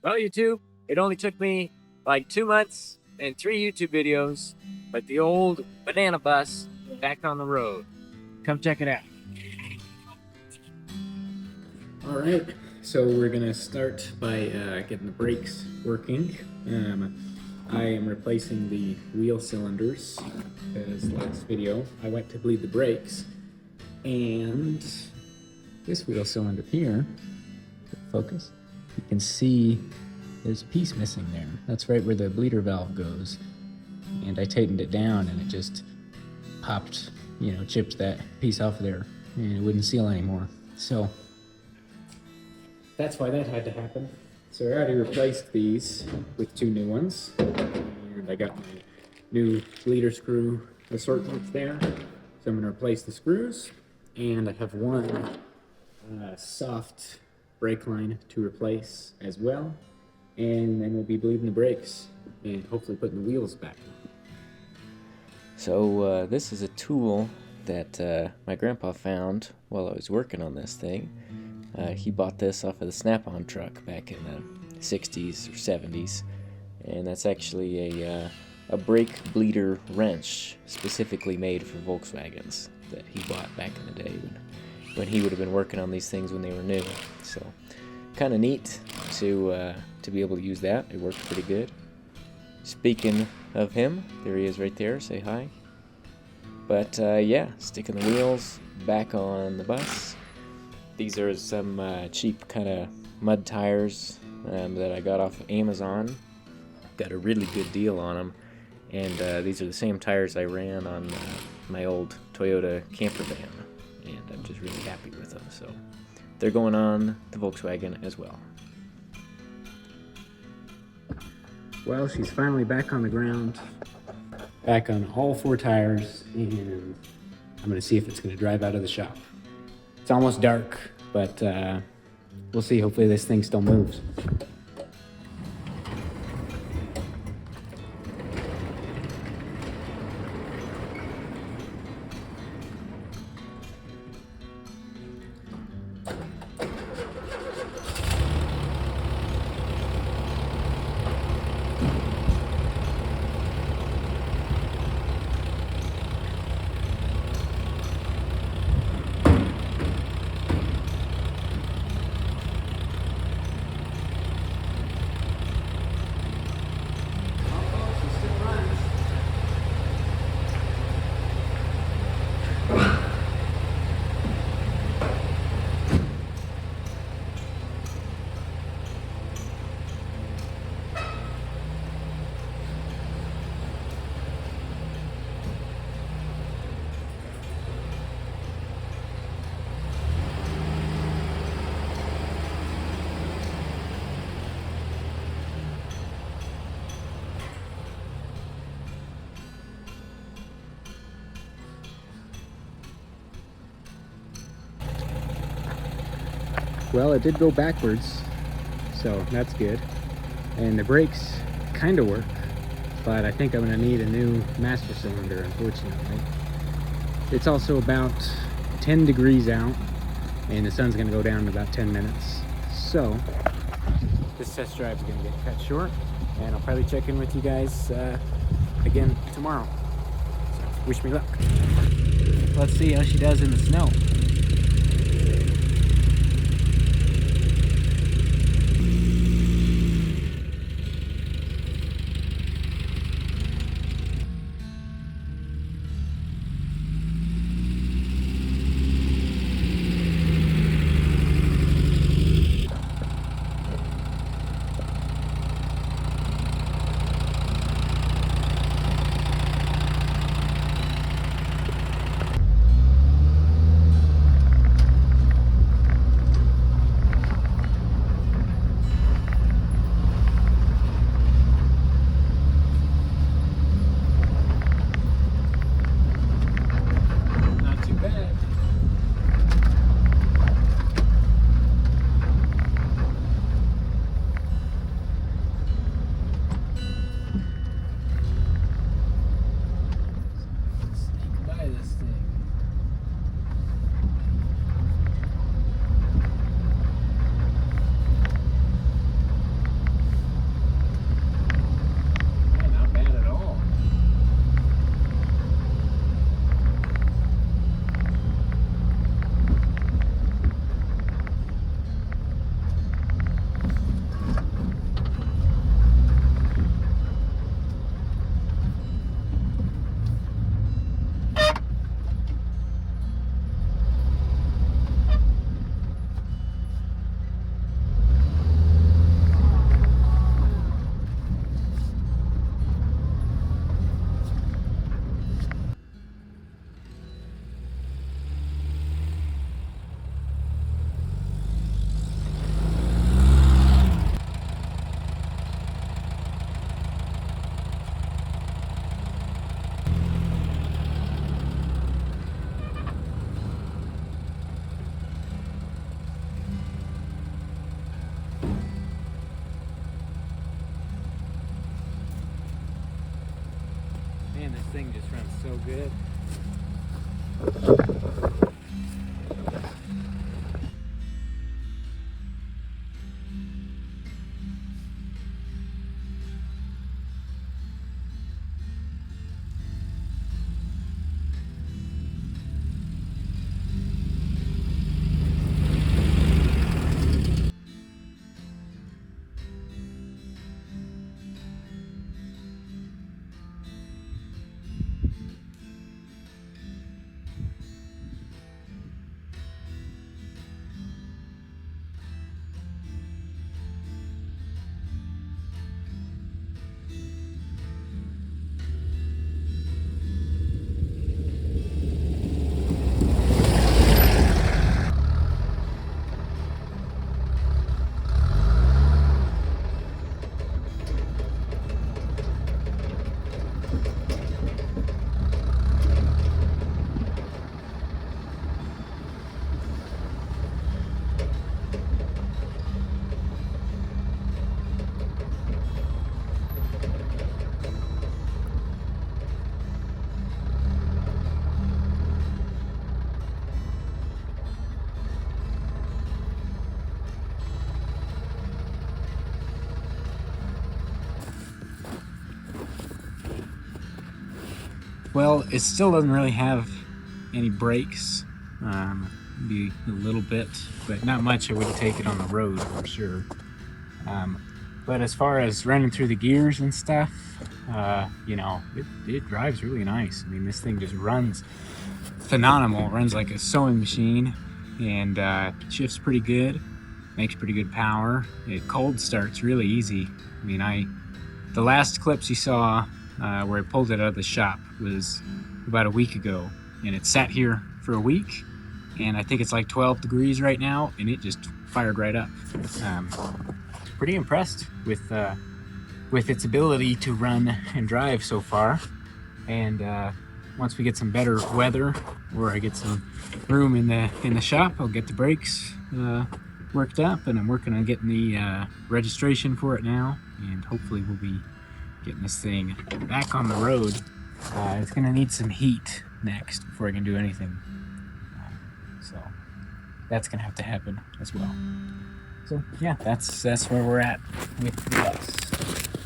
Well, YouTube, it only took me like 2 months and 3 YouTube videos, but the old banana bus back on the road. Come check it out. All right, so we're gonna start by getting the brakes working. I am replacing the wheel cylinders, because last video I went to bleed the brakes, and this wheel cylinder here, focus, you can see there's a piece missing there. That's right where the bleeder valve goes, and I tightened it down and it just popped, chipped that piece off there, and it wouldn't seal anymore. So that's why that had to happen. So I already replaced these with 2 new ones, and I got my new bleeder screw assortment there. So I'm gonna replace the screws, and I have one soft brake line to replace as well, and then we'll be bleeding the brakes and hopefully putting the wheels back. So this is a tool that my grandpa found while I was working on this thing. He bought this off of the Snap-on truck back in the 60s or 70s, and that's actually a brake bleeder wrench specifically made for Volkswagens that he bought back in the day when he would have been working on these things when they were new. So kind of neat to be able to use that. It worked pretty good. Speaking of him, there he is right there. Say hi. But yeah, sticking the wheels back on the bus. These are some cheap kind of mud tires that I got off of Amazon. Got a really good deal on them, and these are the same tires I ran on my old Toyota camper van, and I'm just really happy with them. So they're going on the Volkswagen as well. Well, she's finally back on the ground, back on all 4 tires, and I'm gonna see if it's gonna drive out of the shop. It's almost dark, but we'll see. Hopefully this thing still moves. Well, it did go backwards, so that's good. And the brakes kind of work, but I think I'm gonna need a new master cylinder, unfortunately. It's also about 10 degrees out, and the sun's gonna go down in about 10 minutes. So this test drive is gonna get cut short, and I'll probably check in with you guys again tomorrow. So wish me luck. Let's see how she does in the snow. thing just runs so good. Well, it still doesn't really have any brakes. Maybe a little bit, but not much. I wouldn't take it on the road for sure. But as far as running through the gears and stuff, you know, it drives really nice. I mean, this thing just runs phenomenal. It runs like a sewing machine, and shifts pretty good, makes pretty good power. It cold starts really easy. I mean, the last clips you saw where I pulled it out of the shop was about a week ago, and it sat here for a week, and I think it's like 12 degrees right now, and it just fired right up. Pretty impressed with its ability to run and drive so far, and once we get some better weather, or I get some room in the shop, I'll get the brakes worked up, and I'm working on getting the registration for it now, and hopefully we'll be getting this thing back on the road. It's gonna need some heat next before I can do anything, so that's gonna have to happen as well. So yeah, that's where we're at with the bus.